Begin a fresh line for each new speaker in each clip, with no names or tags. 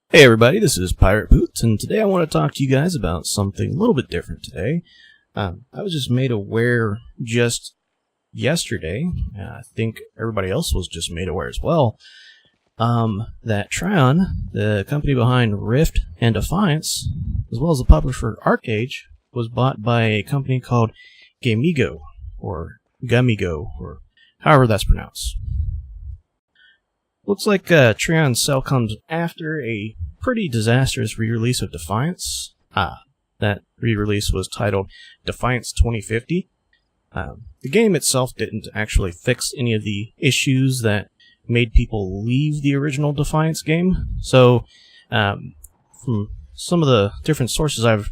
Hey everybody, this is Pirate Boots, and today I want to talk to you guys about something a little bit different today. I was just made aware just yesterday, I think everybody else was just made aware as well, that Trion, the company behind Rift and Defiance, as well as the publisher ArcheAge, was bought by a company called Gamigo, or Gamigo, or however that's pronounced. Looks like Trion's sale comes after a pretty disastrous re-release of Defiance. That re-release was titled Defiance 2050. The game itself didn't actually fix any of the issues that made people leave the original Defiance game. So, from some of the different sources I've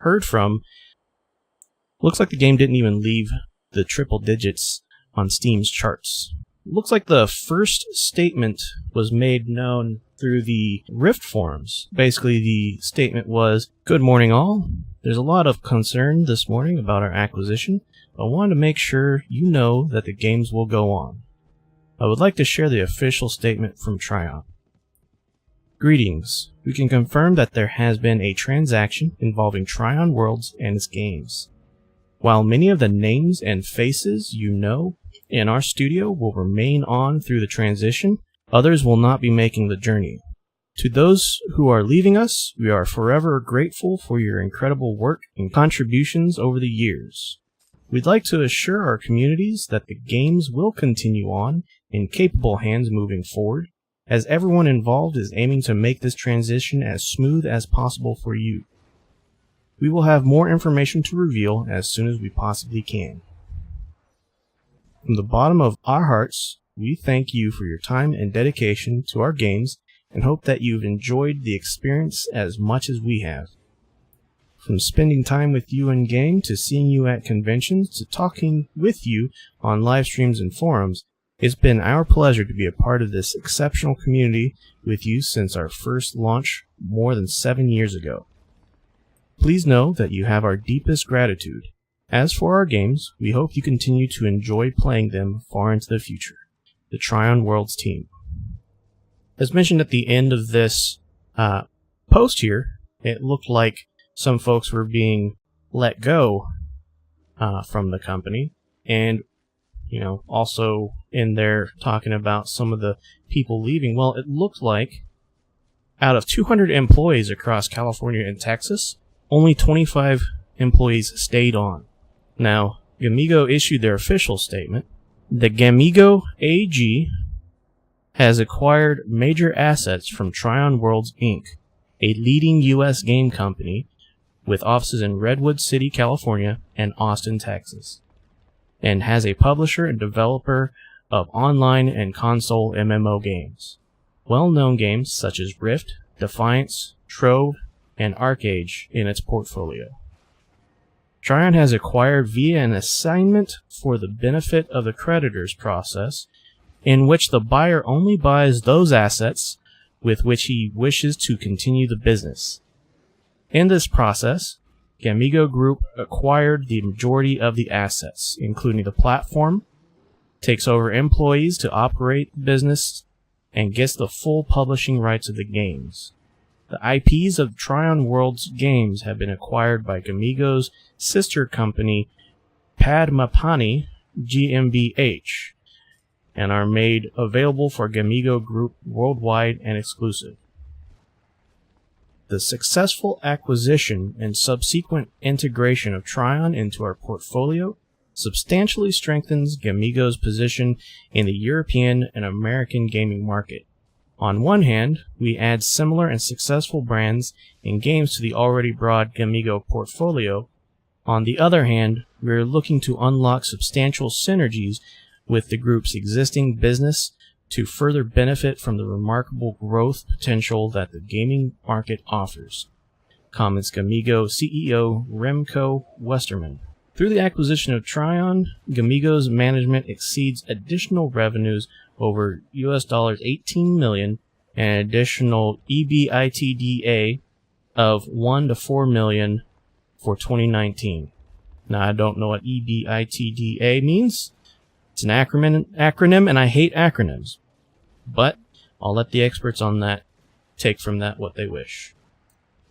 heard from, looks like the game didn't even leave the triple digits on Steam's charts. Looks like the first statement was made known through the Rift forums. Basically, the statement was, "Good morning all. There's a lot of concern this morning about our acquisition, but I wanted to make sure you know that the games will go on. I would like to share the official statement from Trion. Greetings. We can confirm that there has been a transaction involving Trion Worlds and its games. While many of the names and faces you know in our studio will remain on through the transition, others will not be making the journey. To those who are leaving us, we are forever grateful for your incredible work and contributions over the years. We'd like to assure our communities that the games will continue on in capable hands moving forward, as everyone involved is aiming to make this transition as smooth as possible for you. We will have more information to reveal as soon as we possibly can. From the bottom of our hearts, we thank you for your time and dedication to our games and hope that you've enjoyed the experience as much as we have. From spending time with you in game to seeing you at conventions to talking with you on live streams and forums, it's been our pleasure to be a part of this exceptional community with you since our first launch more than 7 years ago. Please know that you have our deepest gratitude. As for our games, we hope you continue to enjoy playing them far into the future. The Trion Worlds team." As mentioned at the end of this post here, it looked like some folks were being let go from the company, and also in there talking about some of the people leaving. Well, it looked like out of 200 employees across California and Texas, only 25 employees stayed on. Now, Gamigo issued their official statement. The Gamigo AG has acquired major assets from Trion Worlds, Inc., a leading U.S. game company with offices in Redwood City, California, and Austin, Texas, and has a publisher and developer of online and console MMO games. Well-known games such as Rift, Defiance, Trove, and ArcheAge in its portfolio. Trion has acquired via an assignment for the benefit of the creditors process, in which the buyer only buys those assets with which he wishes to continue the business. In this process, Gamigo Group acquired the majority of the assets, including the platform, takes over employees to operate the business, and gets the full publishing rights of the games. The IPs of Trion Worlds games have been acquired by Gamigo's sister company, Padmapani GmbH, and are made available for Gamigo Group worldwide and exclusive. The successful acquisition and subsequent integration of Trion into our portfolio substantially strengthens Gamigo's position in the European and American gaming market. On one hand, we add similar and successful brands and games to the already broad Gamigo portfolio. On the other hand, we are looking to unlock substantial synergies with the group's existing business to further benefit from the remarkable growth potential that the gaming market offers, comments Gamigo CEO Remco Westerman. Through the acquisition of Trion, Gamigo's management exceeds additional revenues over $18 million and additional EBITDA of $1 to $4 million for 2019. Now, I don't know what EBITDA means. It's an acronym, and I hate acronyms. But I'll let the experts on that take from that what they wish.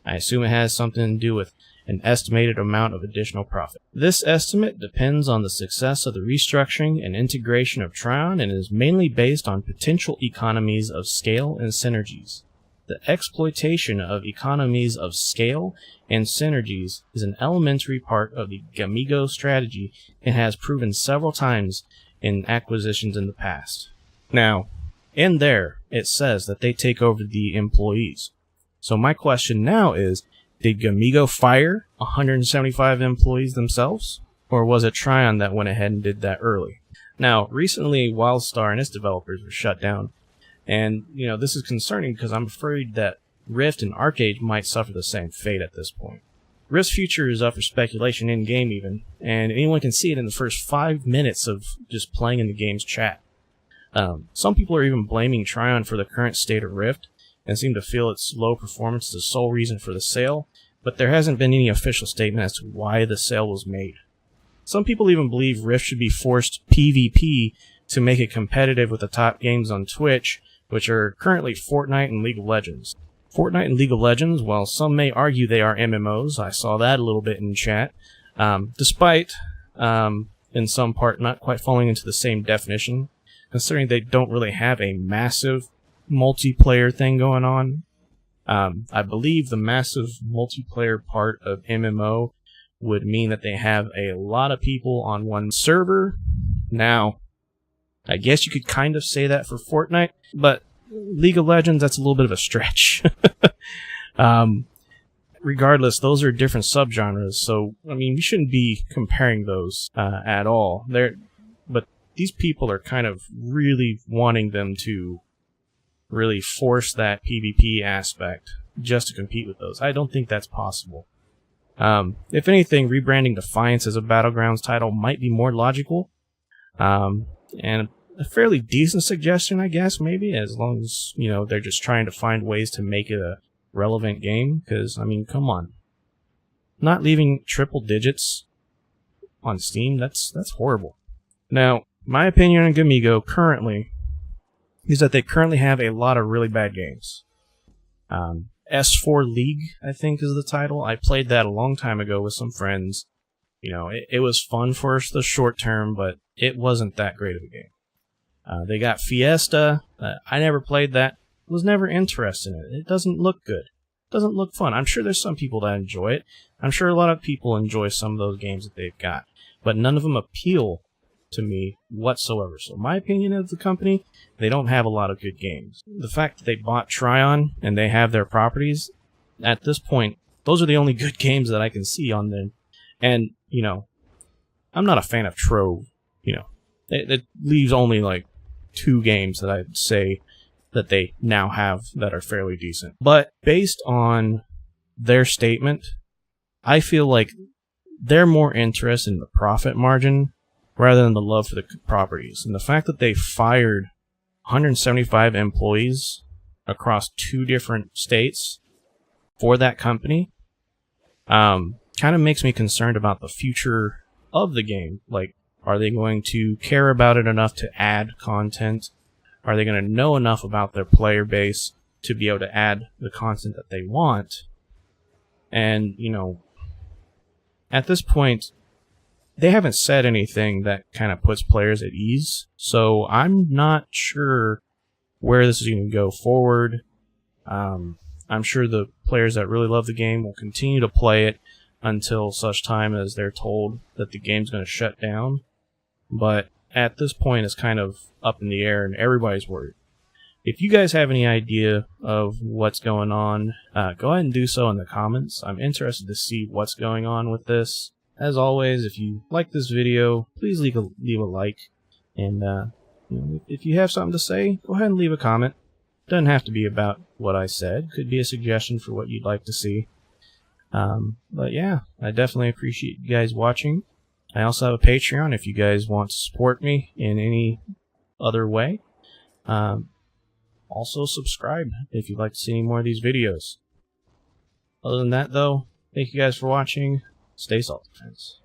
I assume it has something to do with an estimated amount of additional profit. This estimate depends on the success of the restructuring and integration of Trion and is mainly based on potential economies of scale and synergies. The exploitation of economies of scale and synergies is an elementary part of the Gamigo strategy and has proven several times in acquisitions in the past. Now, in there, it says that they take over the employees. So my question now is, did Gamigo fire 175 employees themselves? Or was it Trion that went ahead and did that early? Now, recently, WildStar and its developers were shut down. And, this is concerning because I'm afraid that Rift and ArcheAge might suffer the same fate at this point. Rift's future is up for speculation in-game even, and anyone can see it in the first 5 minutes of just playing in the game's chat. Some people are even blaming Trion for the current state of Rift, and seem to feel its low performance is the sole reason for the sale, but there hasn't been any official statement as to why the sale was made. Some people even believe Rift should be forced PvP to make it competitive with the top games on Twitch, which are currently Fortnite and League of Legends. Fortnite and League of Legends, while some may argue they are MMOs, I saw that a little bit in chat, despite, in some part, not quite falling into the same definition, considering they don't really have a massive multiplayer thing going on. I believe the massive multiplayer part of MMO would mean that they have a lot of people on one server. Now, I guess you could kind of say that for Fortnite, but League of Legends, that's a little bit of a stretch. Regardless, those are different subgenres, so, we shouldn't be comparing those at all. But these people are kind of really wanting them to really force that PvP aspect just to compete with those. I don't think that's possible. If anything, rebranding Defiance as a Battlegrounds title might be more logical. And a fairly decent suggestion, I guess, maybe, as long as, they're just trying to find ways to make it a relevant game. Because, come on. Not leaving triple digits on Steam, that's horrible. Now, my opinion on Gamigo currently is that they currently have a lot of really bad games. S4 League, I think, is the title. I played that a long time ago with some friends. It was fun for the short term, but it wasn't that great of a game. They got Fiesta. I never played that. Was never interested in it. It doesn't look good. It doesn't look fun. I'm sure there's some people that enjoy it. I'm sure a lot of people enjoy some of those games that they've got. But none of them appeal to me whatsoever. So my opinion of the company, they don't have a lot of good games. The fact that they bought Trion and they have their properties, at this point, those are the only good games that I can see on them. And, I'm not a fan of Trove. It leaves only like 2 games that I'd say that they now have that are fairly decent. But based on their statement, I feel like they're more interested in the profit margin rather than the love for the properties. And the fact that they fired 175 employees across 2 different states for that company kind of makes me concerned about the future of the game. Like, are they going to care about it enough to add content? Are they going to know enough about their player base to be able to add the content that they want? And, at this point, they haven't said anything that kind of puts players at ease, so I'm not sure where this is going to go forward. I'm sure the players that really love the game will continue to play it until such time as they're told that the game's going to shut down. But at this point, it's kind of up in the air, and everybody's worried. If you guys have any idea of what's going on, go ahead and do so in the comments. I'm interested to see what's going on with this. As always, if you like this video, please leave a like. And if you have something to say, go ahead and leave a comment. Doesn't have to be about what I said. Could be a suggestion for what you'd like to see. But yeah, I definitely appreciate you guys watching. I also have a Patreon if you guys want to support me in any other way. Also subscribe if you'd like to see any more of these videos. Other than that, though, thank you guys for watching. Stay salty, friends.